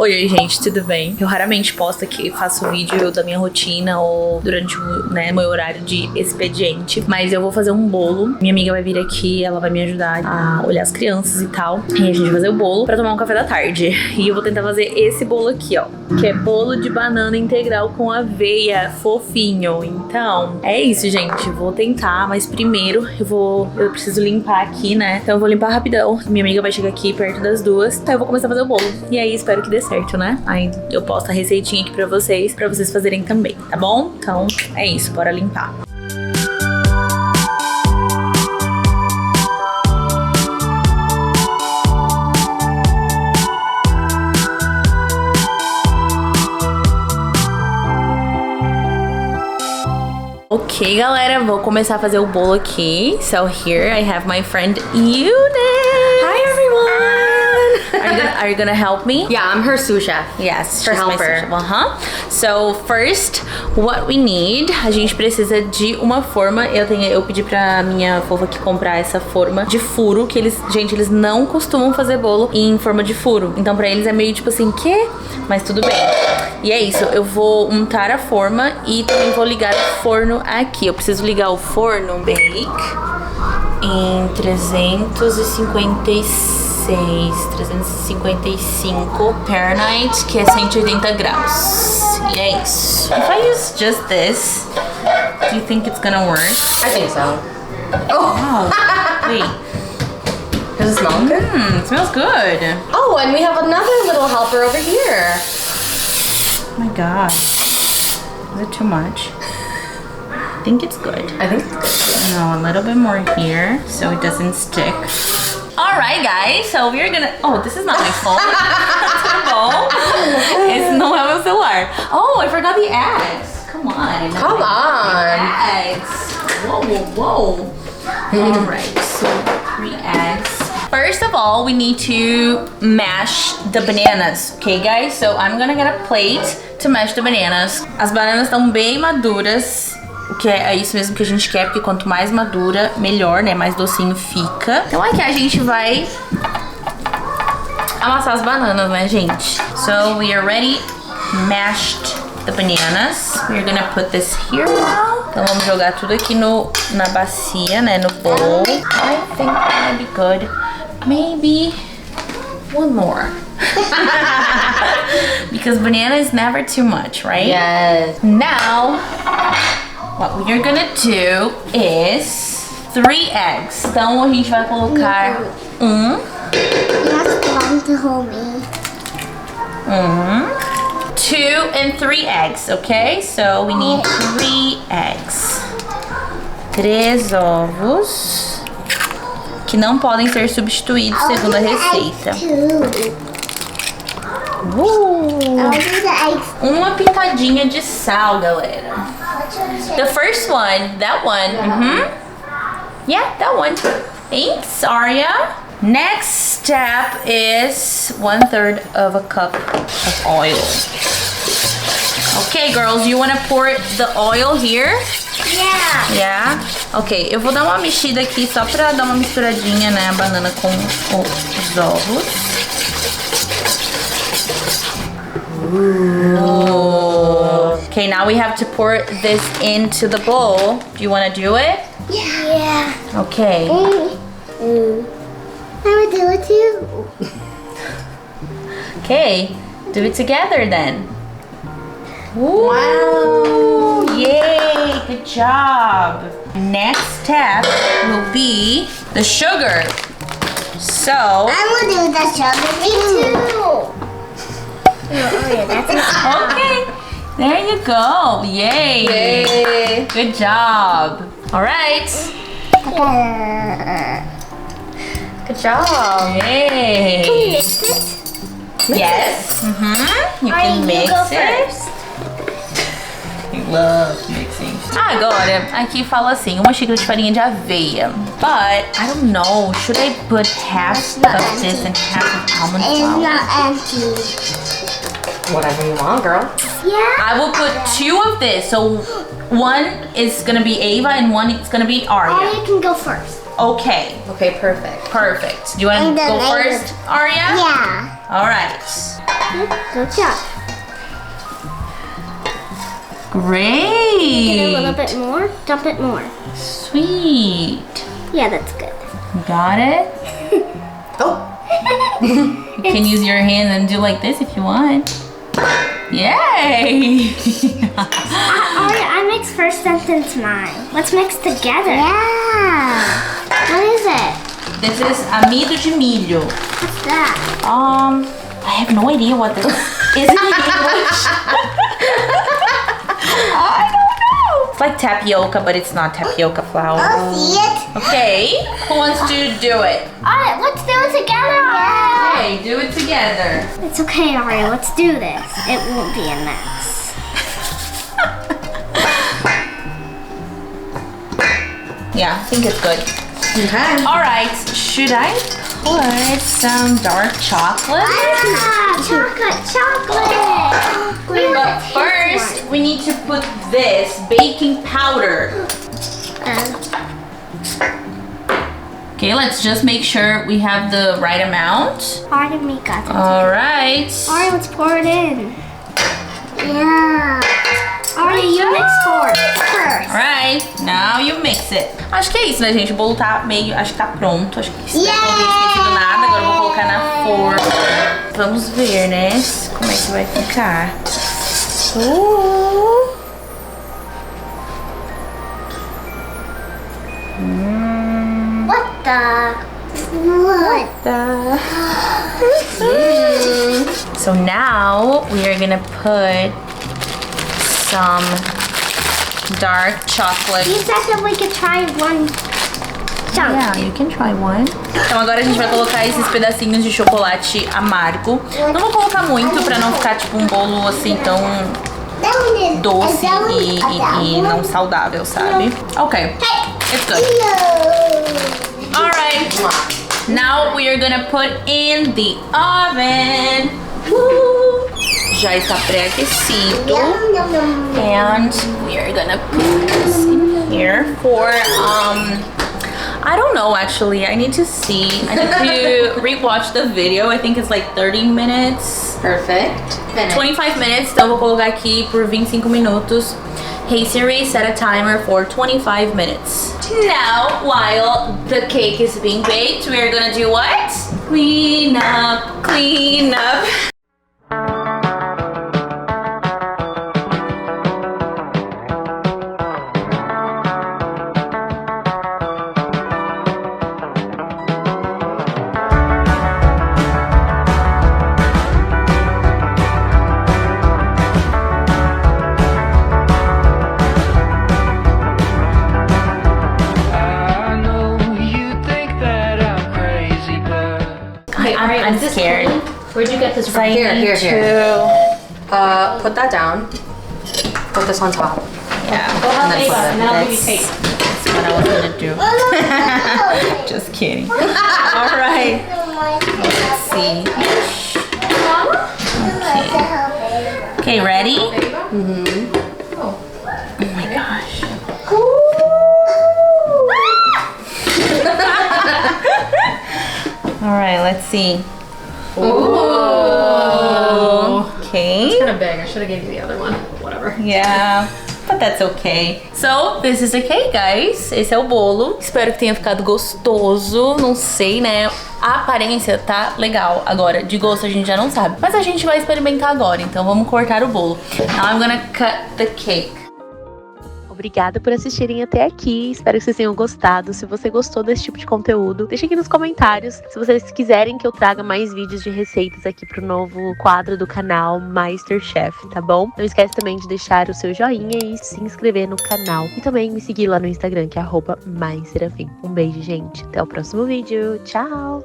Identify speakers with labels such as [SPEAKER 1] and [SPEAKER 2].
[SPEAKER 1] Oi, gente, tudo bem? Eu raramente posto aqui, faço vídeo da minha rotina ou durante o meu horário de expediente, mas eu vou fazer um bolo. Minha amiga vai vir aqui, ela vai me ajudar a olhar as crianças e tal. E a gente vai fazer o bolo pra tomar um café da tarde. E eu vou tentar fazer esse bolo aqui, ó, que é bolo de banana integral com aveia, fofinho. Então, é isso, gente. Vou tentar, mas primeiro eu preciso limpar aqui, né? Então eu vou limpar rapidão. Minha amiga vai chegar aqui perto das 2. Então eu vou começar a fazer o bolo. E aí espero que dê certo, né? Aí eu posto a receitinha aqui pra vocês fazerem também, tá bom? Então é isso, bora limpar. Ok, galera, vou começar a fazer o bolo aqui. So here I have my friend Eunice.
[SPEAKER 2] Hi everyone.
[SPEAKER 1] Are you gonna help me?
[SPEAKER 2] Yeah, I'm her sous chef.
[SPEAKER 1] Yes,
[SPEAKER 2] her
[SPEAKER 1] she's my
[SPEAKER 2] helper.
[SPEAKER 1] sous chef. So first, what we need, a gente precisa de uma forma. Eu pedi pra minha fofa aqui comprar essa forma de furo, que eles não costumam fazer bolo em forma de furo. Então pra eles é meio tipo assim, quê? Mas tudo bem. E é isso, eu vou untar a forma e também vou ligar o forno aqui. Eu preciso ligar o forno bake em 355 Fahrenheit, que é 180 graus. E é isso. If I use just this, do you think it's gonna work?
[SPEAKER 2] I think so.
[SPEAKER 1] Oh, wait.
[SPEAKER 2] Does it smell good?
[SPEAKER 1] It smells good.
[SPEAKER 2] Oh, and we have another little helper over here.
[SPEAKER 1] Oh my god. Is it too much? I think it's good.
[SPEAKER 2] I think it's good.
[SPEAKER 1] No, a little bit more here so it doesn't stick. Alright, guys, so we're gonna... Oh, this is not my phone. Esse não é meu celular. Oh, I forgot the eggs. Come on.
[SPEAKER 2] Come on.
[SPEAKER 1] Eggs. Whoa, whoa, whoa. Alright, so 3 eggs. First of all, we need to mash the bananas, okay, guys? So I'm gonna get a plate to mash the bananas. As bananas estão bem maduras, o que é isso mesmo que a gente quer, porque quanto mais madura, melhor, né? Mais docinho fica. Então aqui a gente vai amassar as bananas, né, gente? So we already mashed the bananas. We're gonna put this here now. Então vamos jogar tudo aqui na bacia, né, no bowl. I think that might be good. Maybe one more. Because banana is never too much, right?
[SPEAKER 2] Yes.
[SPEAKER 1] Now, what we're gonna do is 3 eggs. Então a gente vai colocar
[SPEAKER 3] You have to hold me.
[SPEAKER 1] 2 and 3 eggs, okay? So we need 3 eggs. 3 ovos. Que não podem ser substituídos segundo a receita. Uma pitadinha de sal, galera. The first one, that one. Yeah, that one. Thanks, Arya. Next step is 1/3 of a cup of oil. Okay, girls, you wanna pour the oil here?
[SPEAKER 3] Yeah.
[SPEAKER 1] Yeah? Ok, eu vou dar uma mexida aqui só pra dar uma misturadinha, né? A banana com os ovos. Ooh. Okay, now we have to pour this into the bowl. Do you wanna do it?
[SPEAKER 3] Yeah.
[SPEAKER 1] Okay.
[SPEAKER 3] I would do it too.
[SPEAKER 1] Okay, do it together then. Ooh. Wow! Yay! Good job. Next step will be the sugar. So
[SPEAKER 3] I will do the sugar too. Oh yeah, that's enough.
[SPEAKER 1] okay, there you go. Yay!
[SPEAKER 2] Yay.
[SPEAKER 1] Good job. All right.
[SPEAKER 2] Good job.
[SPEAKER 1] Yay!
[SPEAKER 3] Can we mix it?
[SPEAKER 1] Yes. You
[SPEAKER 3] Alright,
[SPEAKER 1] can mix
[SPEAKER 3] you go
[SPEAKER 1] it.
[SPEAKER 3] first.
[SPEAKER 1] You love mixing. Agora, aqui fala assim, 1 xícara de farinha de aveia. But I don't know, should I put half of this and half of almond
[SPEAKER 3] It's
[SPEAKER 1] flour?
[SPEAKER 3] not empty.
[SPEAKER 2] Whatever you want, girl.
[SPEAKER 3] Yeah.
[SPEAKER 1] I will put 2 of this. So 1 is gonna be Ava and 1 is gonna be Arya.
[SPEAKER 3] Arya can go first.
[SPEAKER 1] Okay,
[SPEAKER 2] Okay, perfect.
[SPEAKER 1] perfect. Do you want to
[SPEAKER 3] And then
[SPEAKER 1] go
[SPEAKER 3] I
[SPEAKER 1] first, Arya?
[SPEAKER 3] Yeah.
[SPEAKER 1] All right.
[SPEAKER 3] Good job.
[SPEAKER 1] Great.
[SPEAKER 3] Get a little bit more. Dump it more.
[SPEAKER 1] Sweet.
[SPEAKER 3] Yeah, that's good.
[SPEAKER 1] Got it?
[SPEAKER 2] Oh.
[SPEAKER 1] You can use your hands and do like this if you want. Yay!
[SPEAKER 3] I mix first, then mine. Let's mix together. Yeah. What is it?
[SPEAKER 1] This is amido de milho.
[SPEAKER 3] What's that?
[SPEAKER 1] I have no idea what this is in English. I don't know. It's like tapioca, but it's not tapioca flour.
[SPEAKER 3] I'll see it.
[SPEAKER 1] Okay, who wants to do it?
[SPEAKER 3] Alright, let's do it together. Yeah.
[SPEAKER 1] Okay, do it together.
[SPEAKER 3] It's okay, Aria. Let's do this. It won't be a mess.
[SPEAKER 1] Yeah, I think it's good.
[SPEAKER 2] Okay.
[SPEAKER 1] All right, should I put some dark chocolate?
[SPEAKER 3] Ah, chocolate.
[SPEAKER 1] But first, we need to put this baking powder. Okay, let's just make sure we have the right amount.
[SPEAKER 3] Part of me got it.
[SPEAKER 1] All right.
[SPEAKER 3] Alright, let's pour it in. Yeah. Alright, you mix first.
[SPEAKER 1] Alright, now you mix it. Acho que é isso, né, gente? O bolo tá meio... Acho que tá pronto. Acho que isso não tem esquecido nada. Agora eu vou colocar na forma. Vamos ver, né? Como é que vai ficar.
[SPEAKER 3] What the?
[SPEAKER 1] So now we are gonna put some dark chocolate.
[SPEAKER 3] You said that we could try one chunk.
[SPEAKER 1] Yeah, you can try one. Então agora a gente vai colocar esses pedacinhos de chocolate amargo. Não vou colocar muito pra não ficar tipo um bolo assim tão doce e não saudável, sabe? Ok, it's good. Alright, now we are gonna put in the oven. Woo! Já está pré-aquecido. And we are gonna put this in here for I don't know actually. I need to see. I need to rewatch the video. I think it's like 30 minutes.
[SPEAKER 2] Perfect.
[SPEAKER 1] 25 minutes. Então eu vou colocar aqui por 25 minutos. Hey Siri, set a timer for 25 minutes. Now, while the cake is being baked, we are gonna do what? Clean up, clean up. I'm scared.
[SPEAKER 2] Where'd you get this from?
[SPEAKER 1] I
[SPEAKER 2] Here.
[SPEAKER 1] need to-
[SPEAKER 2] Put that down. Put this on top.
[SPEAKER 1] Yeah,
[SPEAKER 2] And then put
[SPEAKER 1] that's what I was gonna do. Just kidding. All right. Let's see. Okay, ready?
[SPEAKER 2] Mm-hmm.
[SPEAKER 1] Oh my gosh. All right, let's see.
[SPEAKER 2] Ooh.
[SPEAKER 1] Okay.
[SPEAKER 2] It's kind of big. I should have gave you the other one. Whatever.
[SPEAKER 1] Yeah, but that's okay. So, this is the cake, guys. Esse é o bolo. Espero que tenha ficado gostoso. Não sei, né? A aparência tá legal. Agora, de gosto a gente já não sabe. Mas a gente vai experimentar agora. Então, vamos cortar o bolo. Now I'm gonna cut the cake.
[SPEAKER 4] Obrigada por assistirem até aqui, espero que vocês tenham gostado. Se você gostou desse tipo de conteúdo, deixa aqui nos comentários. Se vocês quiserem que eu traga mais vídeos de receitas aqui pro novo quadro do canal Masterchef, tá bom? Não esquece também de deixar o seu joinha e se inscrever no canal. E também me seguir lá no Instagram, que é @SERAFIM. Um beijo, gente. Até o próximo vídeo. Tchau!